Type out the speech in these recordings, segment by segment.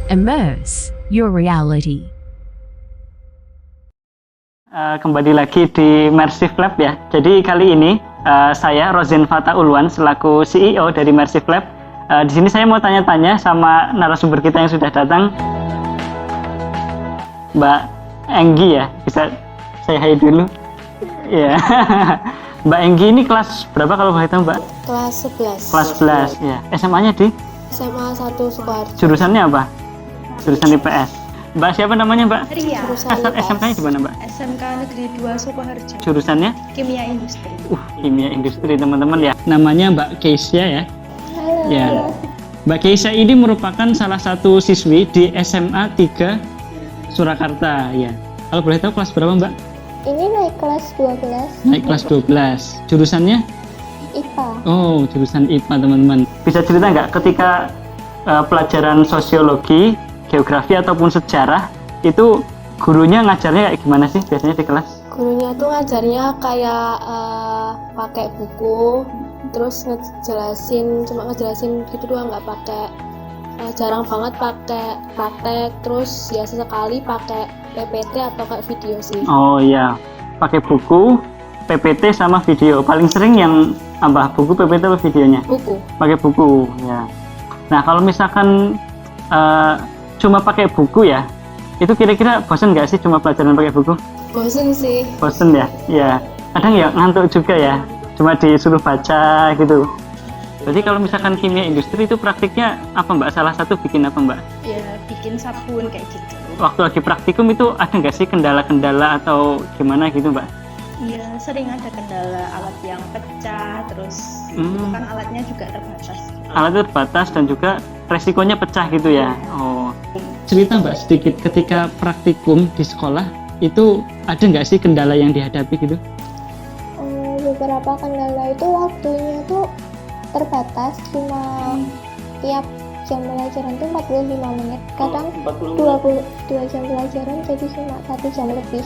Immerse your reality. Kembali lagi di Mersive Lab ya. Jadi kali ini saya Rozen Fata Ulwan selaku CEO dari Mersive Lab. Di sini saya mau tanya-tanya sama narasumber kita yang sudah datang, Mbak Enggi ya. Bisa saya hai dulu? Ya. Mbak Enggi ini kelas berapa kalau boleh tahu, Mbak? Kelas 11. Kelas 11 ya. SMA-nya di SMA 1 Sukoharjo. jurusannya apa? Jurusan IPS. Mbak siapa namanya, Mbak? Ria, Jurusan Asal IPS. SMK-nya di mana, Mbak? SMK Negeri 2 Sukoharjo, Jurusannya? Kimia Industri. Kimia industri teman-teman ya. Namanya Mbak Keisha ya. Halo. Ya. Mbak Keisha ini merupakan salah satu siswi di SMA 3 Surakarta ya. Kalau boleh tahu kelas berapa, Mbak? Ini naik kelas 12. Naik kelas 12. Jurusannya? IPA. Oh, jurusan IPA teman-teman. Bisa cerita nggak ketika pelajaran sosiologi, geografi ataupun sejarah itu gurunya ngajarnya kayak gimana sih biasanya di kelas? Gurunya tuh ngajarnya kayak pakai buku, terus cuma ngejelasin gitu doang, nggak pakai jarang banget pakai praktek, terus ya sesekali pakai PPT atau kayak video sih. Oh iya, pakai buku, PPT sama video. Paling sering yang apa? Buku, PPT atau videonya? Buku. Pakai buku ya. Nah kalau misalkan cuma pakai buku ya, itu kira-kira bosan nggak sih cuma pelajaran pakai buku? Bosen sih. Bosan ya? Ya. Kadang ya ngantuk juga ya, cuma disuruh baca gitu. Jadi kalau misalkan kimia industri itu praktiknya apa, Mbak? Salah satu bikin apa, Mbak? Ya, bikin sabun kayak gitu. Waktu lagi praktikum itu ada nggak sih kendala-kendala atau gimana gitu, Mbak? Iya, sering ada kendala alat yang pecah, terus itu kan alatnya juga terbatas. Alatnya terbatas dan juga resikonya pecah gitu ya. Oh. Cerita, Mbak, sedikit ketika praktikum di sekolah itu ada nggak sih kendala yang dihadapi gitu? Beberapa kendala itu waktunya tuh terbatas, cuma tiap jam pelajaran tuh 45 menit. Kadang 22 jam pelajaran jadi cuma 1 jam lebih.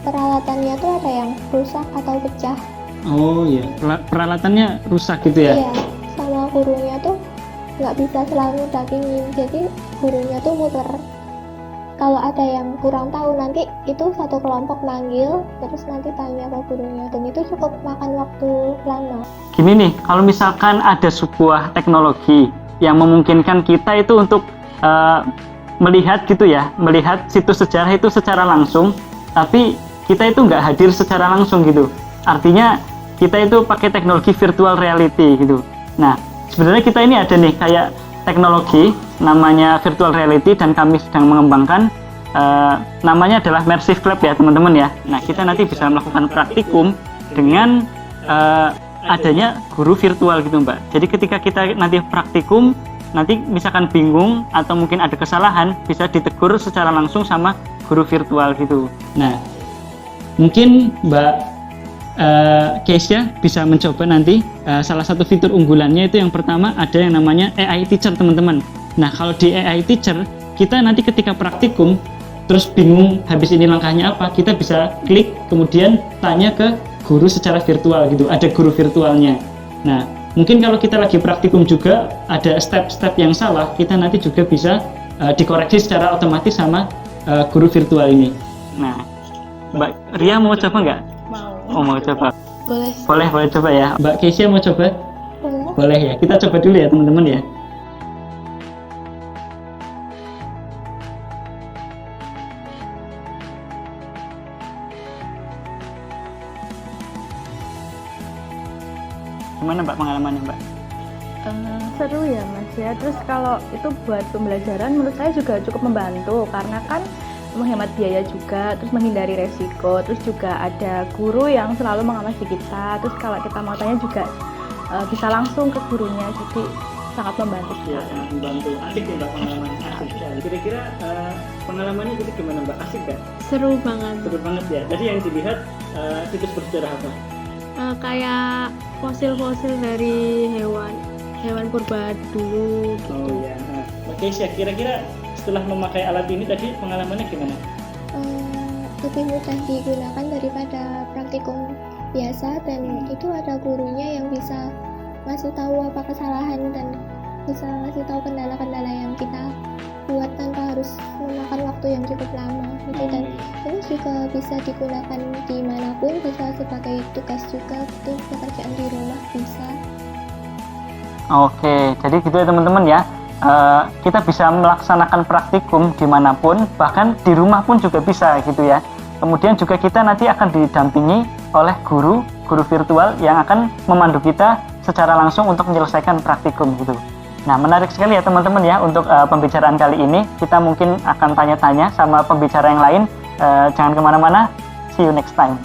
Peralatannya tuh ada yang rusak atau pecah. Oh iya, peralatannya rusak gitu ya? Iya, sama gurunya tuh nggak bisa selalu dampingin, jadi gurunya tuh muter. Kalau ada yang kurang tahu nanti itu satu kelompok manggil, terus nanti tanya ke gurunya, dan itu cukup makan waktu lama. Gini nih, kalau misalkan ada sebuah teknologi yang memungkinkan kita itu untuk melihat gitu ya, melihat situs sejarah itu secara langsung, tapi kita itu nggak hadir secara langsung gitu. Artinya kita itu pakai teknologi virtual reality gitu. Nah, sebenarnya kita ini ada nih kayak teknologi namanya virtual reality dan kami sedang mengembangkan namanya adalah Mersive Lab ya teman-teman ya. Nah, kita nanti bisa melakukan praktikum dengan adanya guru virtual gitu, Mbak. Jadi ketika kita nanti praktikum, nanti misalkan bingung atau mungkin ada kesalahan, bisa ditegur secara langsung sama guru virtual gitu. Nah, mungkin Mbak Keisha bisa mencoba nanti salah satu fitur unggulannya itu yang pertama ada yang namanya AI Teacher teman-teman. Nah kalau di AI Teacher kita nanti ketika praktikum terus bingung habis ini langkahnya apa, kita bisa klik kemudian tanya ke guru secara virtual gitu, ada guru virtualnya. Nah mungkin kalau kita lagi praktikum juga ada step-step yang salah, kita nanti juga bisa dikoreksi secara otomatis sama guru virtual ini. Nah Mbak Ria mau coba nggak? Mau. Oh mau coba? Boleh. Boleh coba ya. Mbak Keisha mau coba? Boleh. Boleh ya. Kita coba dulu ya teman-teman ya. Gimana Mbak pengalamannya, Mbak? Seru ya Mas ya. Terus kalau itu buat pembelajaran menurut saya juga cukup membantu karena kan menghemat biaya juga, terus menghindari resiko, terus juga ada guru yang selalu mengawasi kita, terus kalau kita mau tanya juga bisa langsung ke gurunya, jadi sangat membantu. Iya, sangat membantu. Asik ya Mbak pengalamannya. Asik. Kira-kira pengalamannya jadi gimana Mbak? Asik nggak? Seru banget. Seru banget ya. Jadi yang dilihat situs bersejarah apa? Kayak fosil-fosil dari hewan purba dulu gitu. Oh iya. Nah, Mbak Keisha, kira-kira setelah memakai alat ini tadi pengalamannya gimana? Lebih mudah digunakan daripada praktikum biasa, dan itu ada gurunya yang bisa ngasih tahu apa kesalahan dan bisa ngasih tahu kendala-kendala yang kita buat tanpa harus memakan waktu yang cukup lama gitu. Dan ini juga bisa digunakan dimanapun, bisa sebagai tugas juga gitu, pekerjaan di rumah bisa. Oke, jadi gitu ya teman-teman ya. Kita bisa melaksanakan praktikum dimanapun, bahkan di rumah pun juga bisa gitu ya. Kemudian juga kita nanti akan didampingi oleh guru virtual yang akan memandu kita secara langsung untuk menyelesaikan praktikum gitu. Nah, menarik sekali ya teman-teman ya untuk pembicaraan kali ini. Kita mungkin akan tanya-tanya sama pembicara yang lain. Jangan kemana-mana. See you next time.